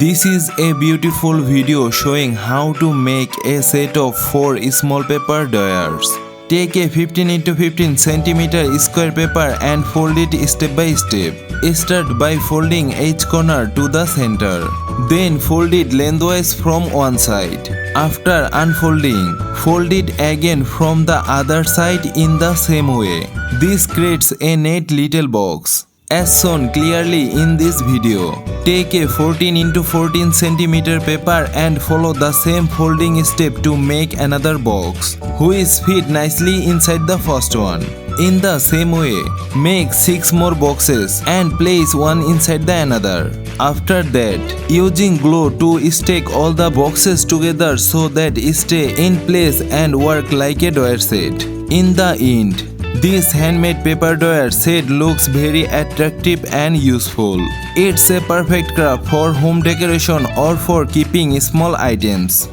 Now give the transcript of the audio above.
This is a beautiful video showing how to make a set of 4 small paper drawers. Take a 15 x 15 cm square paper and fold it step by step. Start by folding each corner to the center. Then fold it lengthwise from one side. After unfolding, fold it again from the other side in the same way. This creates a neat little box. As shown clearly in this video, take a 14 x 14 cm paper and follow the same folding step to make another box, which fit nicely inside the first one. In the same way, make 6 more boxes and place one inside the another. After that, using glue to stick all the boxes together so that stay in place and work like a drawer set. In the end, this handmade paper drawer set looks very attractive and useful. It's a perfect craft for home decoration or for keeping small items.